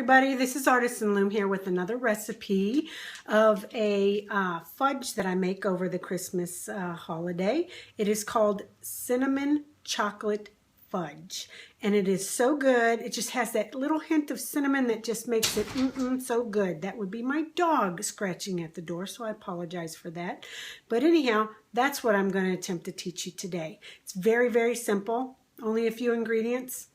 everybody, this is Artisan Loom here with another recipe of a fudge that I make over the Christmas holiday. It is called Cinnamon Chocolate Fudge, and it is so good. It just has that little hint of cinnamon that just makes it so good. That would be my dog scratching at the door, so I apologize for that. But anyhow, that's what I'm going to attempt to teach you today. It's very, very simple, only a few ingredients.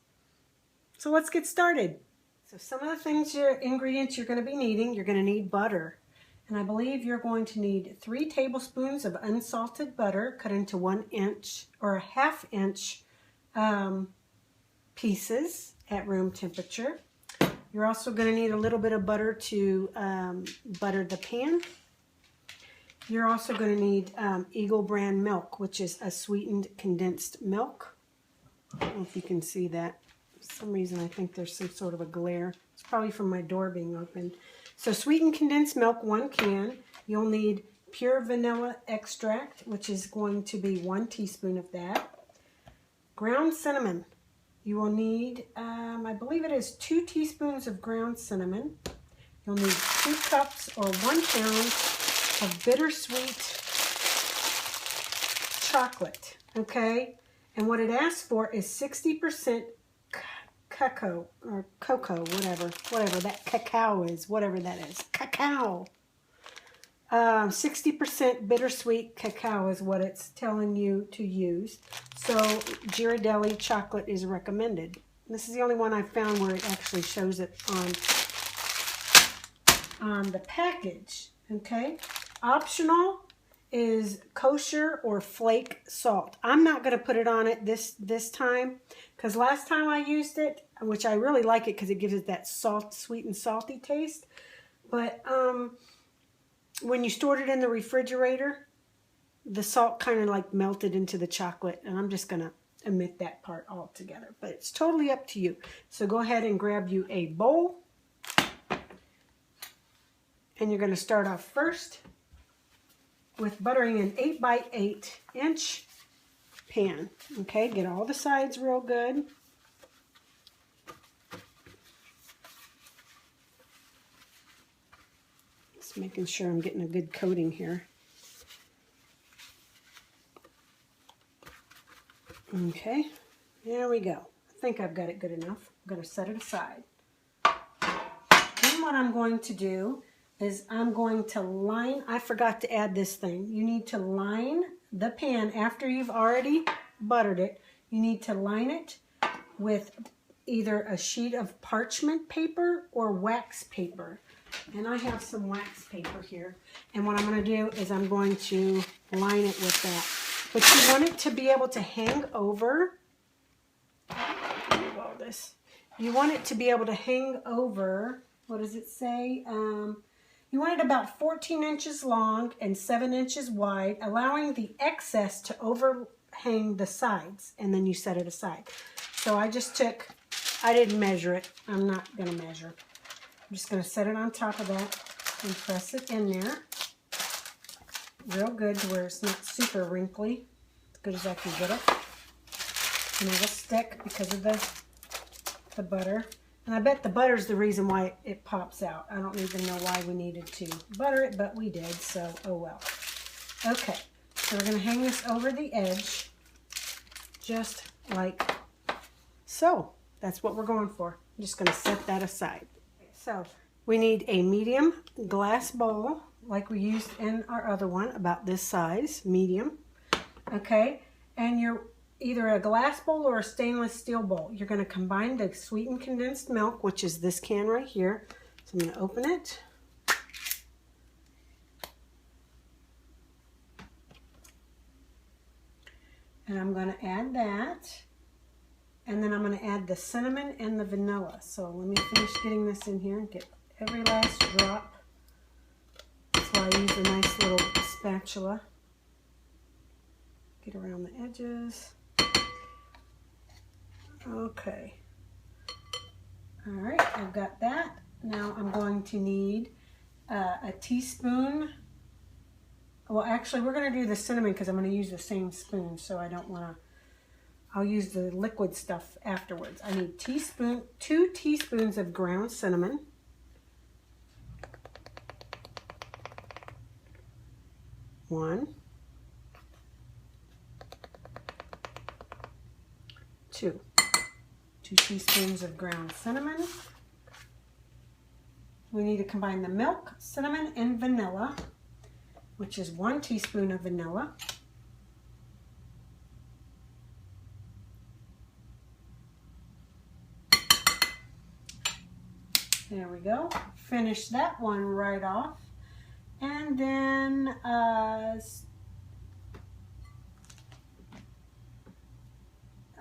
So let's get started. So some of the ingredients you're going to be needing, you're going to need butter. And I believe you're going to need 3 tablespoons of unsalted butter cut into 1 inch or a 1/2 inch pieces at room temperature. You're also going to need a little bit of butter to butter the pan. You're also going to need Eagle brand milk, which is a sweetened condensed milk. I don't know if you can see that. For some reason I think there's some sort of a glare. It's probably from my door being open. So sweetened condensed milk, 1 can. You'll need pure vanilla extract, which is going to be 1 teaspoon of that. Ground cinnamon. You will need, I believe it is 2 teaspoons of ground cinnamon. You'll need 2 cups or 1 pound of bittersweet chocolate, okay? And what it asks for is 60% cacao or cocoa, whatever that cacao is, whatever that is, cacao. 60% bittersweet cacao is what it's telling you to use. So Ghiradelli chocolate is recommended. This is the only one I found where it actually shows it on the package. Okay, optional is Kosher or Flake salt. I'm not going to put it on it this time because last time I used it, which I really like it because it gives it that sweet and salty taste. But when you stored it in the refrigerator, the salt kind of like melted into the chocolate, and I'm just going to omit that part altogether. But it's totally up to you. So go ahead and grab you a bowl, and you're going to start off first with buttering an 8 by 8 inch pan. Okay, get all the sides real good. Just making sure I'm getting a good coating here. Okay, there we go. I think I've got it good enough. I'm going to set it aside. Then what I'm going to do is I'm going to line, I forgot to add this thing. You need to line the pan after you've already buttered it. You need to line it with either a sheet of parchment paper or wax paper. And I have some wax paper here. And what I'm going to do is I'm going to line it with that. But you want it to be able to hang over. You want it to be able to hang over, what does it say? You want it about 14 inches long and 7 inches wide, allowing the excess to overhang the sides, and then you set it aside. So I just took, I didn't measure it. I'm not going to measure. I'm just going to set it on top of that and press it in there real good to where it's not super wrinkly, as good as I can get it. And it'll stick because of the butter. And I bet the butter's the reason why it pops out. I don't even know why we needed to butter it, but we did, so oh well. Okay, so we're going to hang this over the edge, just like so. That's what we're going for. I'm just going to set that aside. So we need a medium glass bowl, like we used in our other one, about this size, medium. Okay, and you're either a glass bowl or a stainless steel bowl. You're going to combine the sweetened condensed milk, which is this can right here. So I'm going to open it. And I'm going to add that. And then I'm going to add the cinnamon and the vanilla. So let me finish getting this in here and get every last drop. That's why I use a nice little spatula. Get around the edges. Okay. All right, I've got that. Now I'm going to need a teaspoon. Well, actually, we're going to do the cinnamon because I'm going to use the same spoon, so I don't want to. I'll use the liquid stuff afterwards. I need 2 teaspoons of ground cinnamon. 1, 2 teaspoons of ground cinnamon. We need to combine the milk, cinnamon, and vanilla, which is 1 teaspoon of vanilla. There we go. Finish that one right off. And then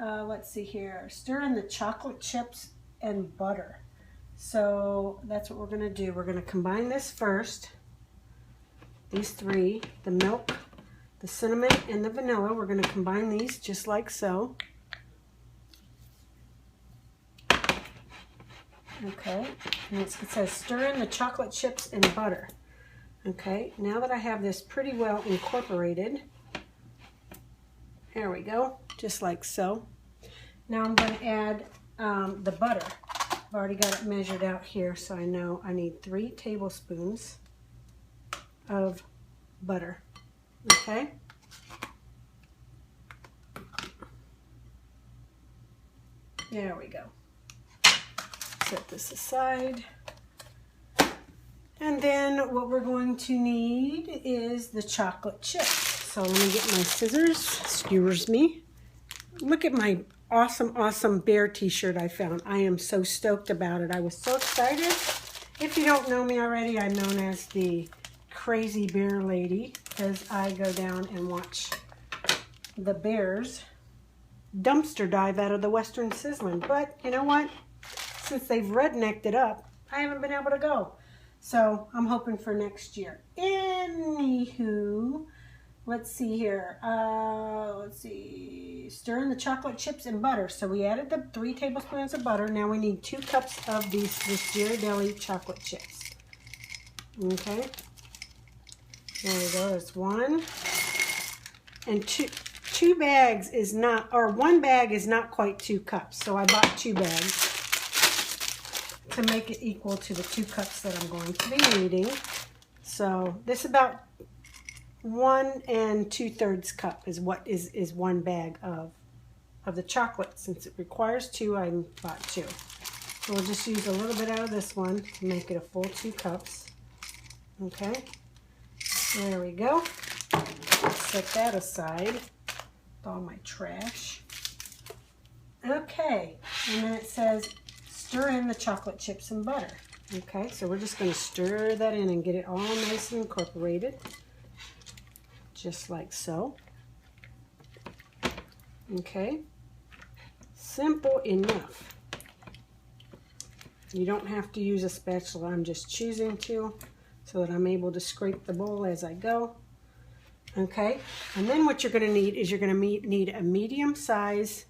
let's see here. Stir in the chocolate chips and butter. So that's what we're going to do. We're going to combine this first. These 3, the milk, the cinnamon, and the vanilla. We're going to combine these just like so. Okay, and it says stir in the chocolate chips and butter. Okay, now that I have this pretty well incorporated, there we go, just like so. Now I'm going to add the butter. I've already got it measured out here, so I know I need 3 tablespoons of butter. Okay. There we go. Set this aside. And then what we're going to need is the chocolate chips. So let me get my scissors. Excuse me. Look at my awesome bear t-shirt I found. I am so stoked about it. I was so excited. If you don't know me already, I'm known as the crazy bear lady because I go down and watch the bears dumpster dive out of the Western Sizzlin'. But you know what? Since they've rednecked it up, I haven't been able to go. So I'm hoping for next year. Anywho, let's see here. Let's see. Stir in the chocolate chips and butter. So we added the 3 tablespoons of butter. Now we need 2 cups of this Ghiradelli chocolate chips. Okay. There we go. That's 1. And 2 bags is not, or 1 bag is not quite 2 cups. So I bought 2 bags to make it equal to the 2 cups that I'm going to be needing. So this about 1 2/3 cup is what is 1 bag of the chocolate. Since it requires 2, I bought 2. So we'll just use a little bit out of this one to make it a full 2 cups. Okay, there we go. Set that aside with all my trash. Okay, and then it says stir in the chocolate chips and butter. Okay, so we're just going to stir that in and get it all nice and incorporated. Just like so. Okay, simple enough. You don't have to use a spatula. I'm just choosing to so that I'm able to scrape the bowl as I go. Okay, and then what you're going to need is you're going to need a medium size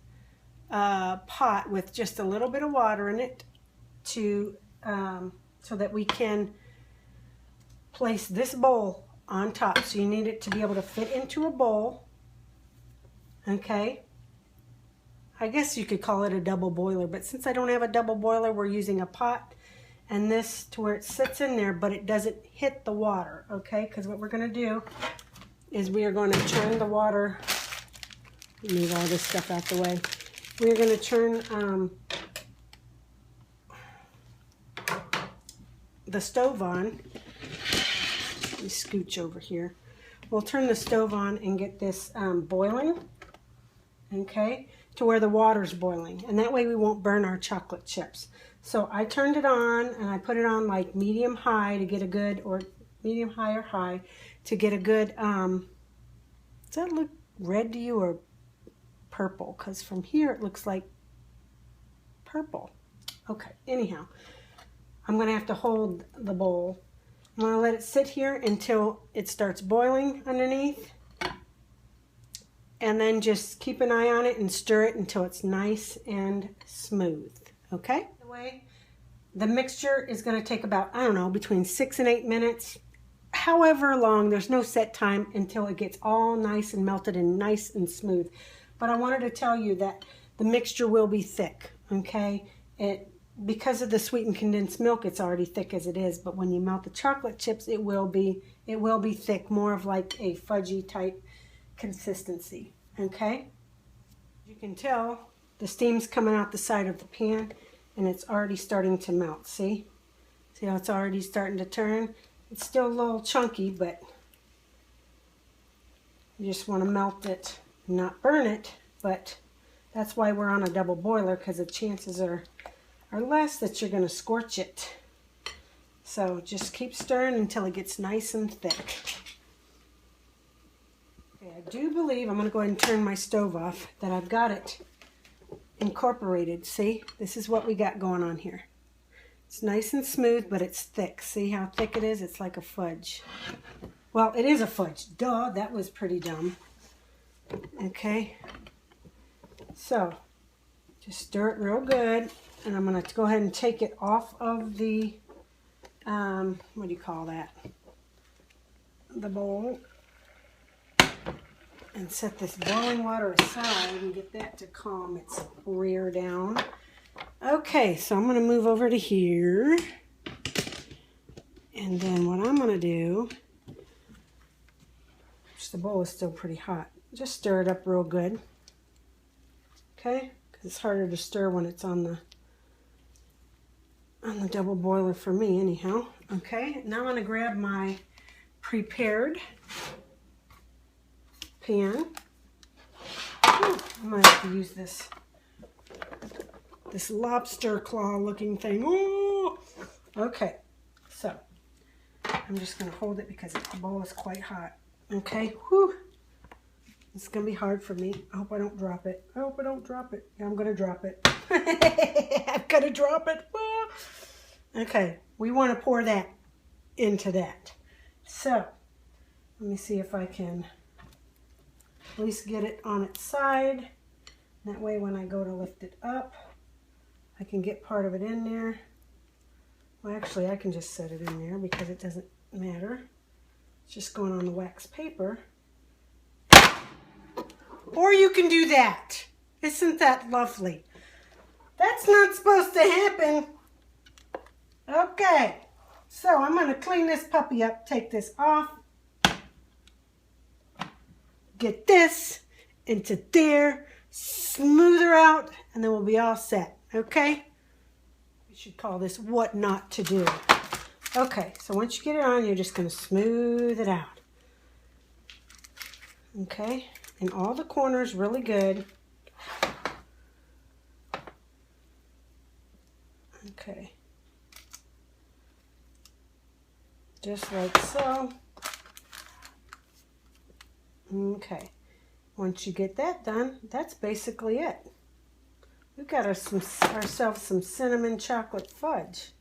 pot with just a little bit of water in it to so that we can place this bowl on top. So you need it to be able to fit into a bowl. Okay, I guess you could call it a double boiler, but since I don't have a double boiler, we're using a pot and this to where it sits in there but it doesn't hit the water. Okay, because what we're going to do is we are going to turn the water, move all this stuff out the way. We're going to turn the stove on. Let me scooch over here. We'll turn the stove on and get this boiling, okay, to where the water's boiling. And that way we won't burn our chocolate chips. So I turned it on and I put it on like medium high to get a good, or medium high or high, to get a good, does that look red to you or purple? Because from here it looks like purple. Okay, anyhow, I'm going to have to hold the bowl. I'm going to let it sit here until it starts boiling underneath. And then just keep an eye on it and stir it until it's nice and smooth. Okay? The mixture is going to take about, I don't know, between 6 and 8 minutes. However long, there's no set time until it gets all nice and melted and nice and smooth. but I wanted to tell you that the mixture will be thick, okay? Because of the sweetened condensed milk, it's already thick as it is, but when you melt the chocolate chips, it will be thick, more of like a fudgy type consistency, okay? You can tell the steam's coming out the side of the pan, and it's already starting to melt, see? See how it's already starting to turn? It's still a little chunky, but you just want to melt it, not burn it, but that's why we're on a double boiler, because the chances are less that you're going to scorch it. So just keep stirring until it gets nice and thick. Okay, I do believe, I'm going to go ahead and turn my stove off, that I've got it incorporated. See, this is what we got going on here. It's nice and smooth, but it's thick. See how thick it is? It's like a fudge. Well, it is a fudge. Duh, that was pretty dumb. Okay, so just stir it real good, and I'm going to go ahead and take it off of the, what do you call that? The bowl. And set this boiling water aside and get that to calm its rear down. Okay, so I'm going to move over to here. And then what I'm going to do, which the bowl is still pretty hot, just stir it up real good. Okay, because it's harder to stir when it's on the double boiler for me anyhow. Okay, now I'm going to grab my prepared pan. Ooh, I might have to use this lobster claw looking thing. Ooh. Okay, so I'm just going to hold it because the bowl is quite hot. Okay, whew. It's going to be hard for me. I hope I don't drop it. I hope I don't drop it. Yeah, I'm going to drop it. I'm going to drop it. Okay, we want to pour that into that. So, let me see if I can at least get it on its side. That way when I go to lift it up, I can get part of it in there. Well, actually, I can just set it in there because it doesn't matter. It's just going on the wax paper. Or you can do that. Isn't that lovely? That's not supposed to happen. Okay, so I'm going to clean this puppy up, take this off. Get this into there, smooth her out, and then we'll be all set, okay? We should call this what not to do. Okay, so once you get it on, you're just going to smooth it out. Okay, and all the corners really good. Okay. Just like so. Okay, once you get that done, that's basically it. We've got ourselves some cinnamon chocolate fudge.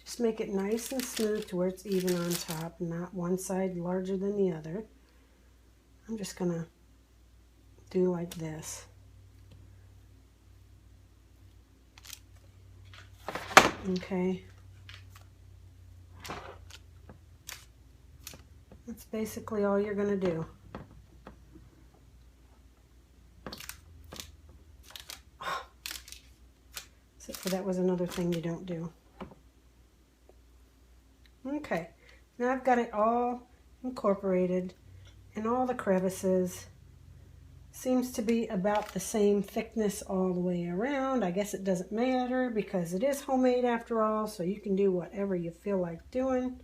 Just make it nice and smooth to where it's even on top, not one side larger than the other. I'm just going to do like this. Okay. That's basically all you're going to do. Except for that was another thing you don't do. Okay, now I've got it all incorporated in all the crevices. Seems to be about the same thickness all the way around. I guess it doesn't matter because it is homemade after all, so you can do whatever you feel like doing.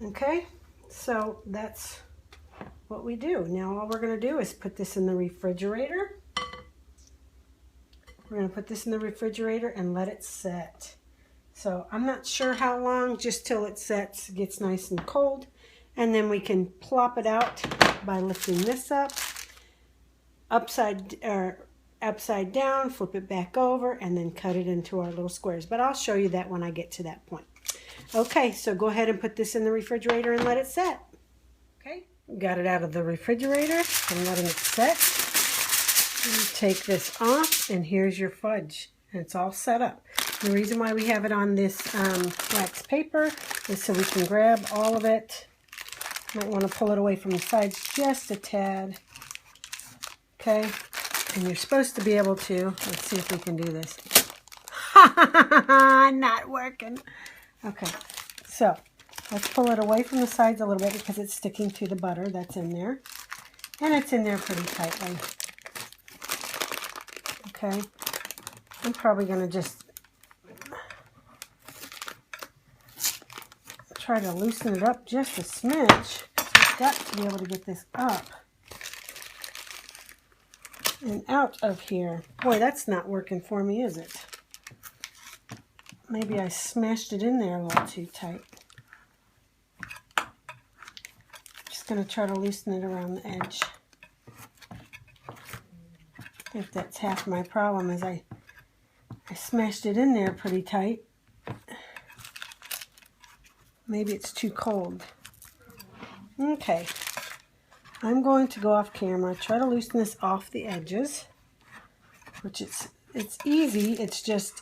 Okay, so that's what we do. Now all we're going to do is put this in the refrigerator. We're going to put this in the refrigerator and let it set. So I'm not sure how long, just till it sets, gets nice and cold. And then we can plop it out by lifting this up, upside down, flip it back over, and then cut it into our little squares. But I'll show you that when I get to that point. Okay, so go ahead and put this in the refrigerator and let it set. Okay, got it out of the refrigerator and letting it set. Take this off, and here's your fudge, and it's all set up. The reason why we have it on this wax paper is so we can grab all of it. Might want to pull it away from the sides just a tad, Okay, and you're supposed to be able to, let's see if we can do this. Not working. Okay, so let's pull it away from the sides a little bit because it's sticking to the butter that's in there. And it's in there pretty tightly. Okay, I'm probably going to just try to loosen it up just a smidge. I've got to be able to get this up and out of here. Boy, that's not working for me, is it? Maybe I smashed it in there a little too tight. Just going to try to loosen it around the edge. I think that's half my problem, is I smashed it in there pretty tight. Maybe it's too cold. Okay. I'm going to go off camera, try to loosen this off the edges, which it's easy. It's just,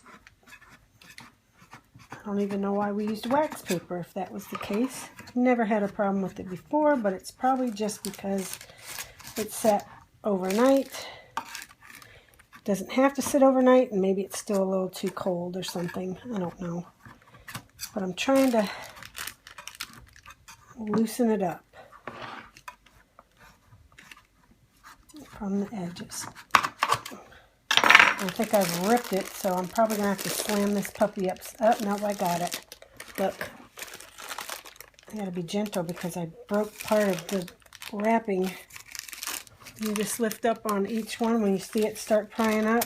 I don't even know why we used wax paper if that was the case. I've never had a problem with it before, but it's probably just because it sat overnight. It doesn't have to sit overnight, and maybe it's still a little too cold or something. I don't know. But I'm trying to loosen it up from the edges. I think I've ripped it, so I'm probably going to have to slam this puppy up. Oh, no, I got it. Look. I got to be gentle because I broke part of the wrapping. You just lift up on each one when you see it start prying up.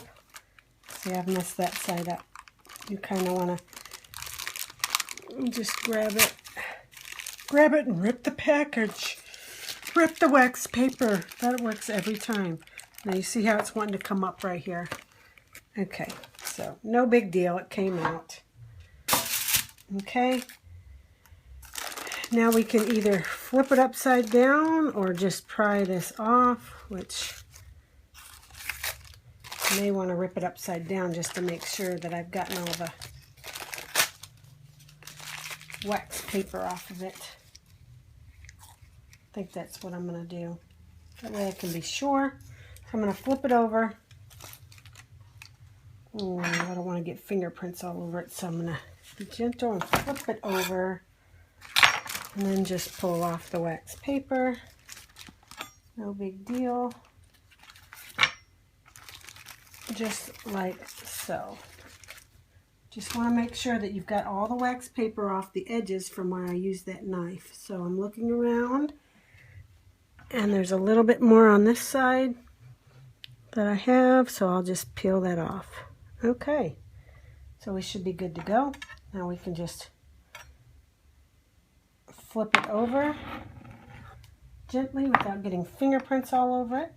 See, I've messed that side up. You kind of want to just grab it. Grab it and rip the package. Rip the wax paper. That works every time. Now you see how it's wanting to come up right here. Okay, so no big deal. It came out. Okay. Now we can either flip it upside down or just pry this off, which I may want to rip it upside down just to make sure that I've gotten all the wax paper off of it. I think that's what I'm going to do. That way I can be sure. So I'm going to flip it over. Ooh, I don't want to get fingerprints all over it, so I'm going to be gentle and flip it over. And then just pull off the wax paper. No big deal. Just like so. Just want to make sure that you've got all the wax paper off the edges from where I used that knife. So I'm looking around, and there's a little bit more on this side that I have, so I'll just peel that off. Okay, so we should be good to go. Now we can just flip it over gently without getting fingerprints all over it.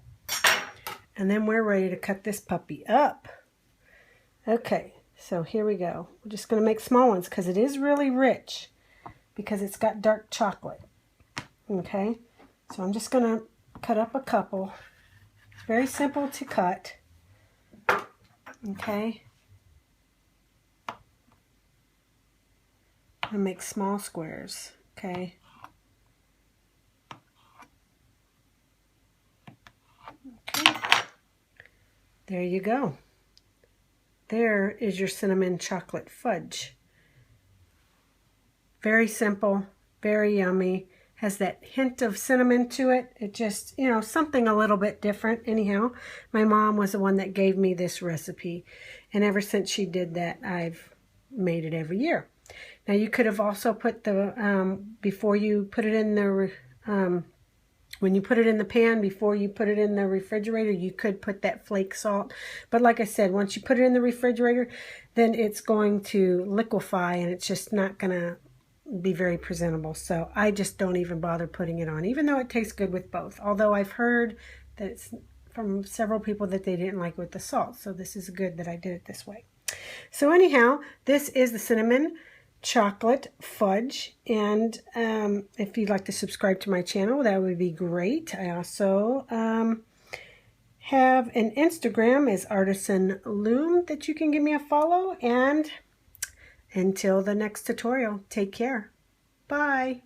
And then we're ready to cut this puppy up. Okay, so here we go. We're just going to make small ones because it is really rich because it's got dark chocolate. Okay, so I'm just going to cut up a couple. Very simple to cut. Okay. I'm going to make small squares. Okay. Okay. There you go. There is your cinnamon chocolate fudge. Very simple, very yummy. Has that hint of cinnamon to it. It just, you know, something a little bit different. Anyhow, my mom was the one that gave me this recipe. And ever since she did that, I've made it every year. Now you could have also put the, before you put it in the, when you put it in the pan, before you put it in the refrigerator, you could put that flake salt. But like I said, once you put it in the refrigerator, then it's going to liquefy and it's just not going to be very presentable. So I just don't even bother putting it on, even though it tastes good with both. Although I've heard that it's from several people that they didn't like it with the salt. So this is good that I did it this way. So anyhow, this is the cinnamon chocolate fudge, and if you'd like to subscribe to my channel, that would be great. I also have an Instagram as Artisan Loom that you can give me a follow, and until the next tutorial, take care. Bye.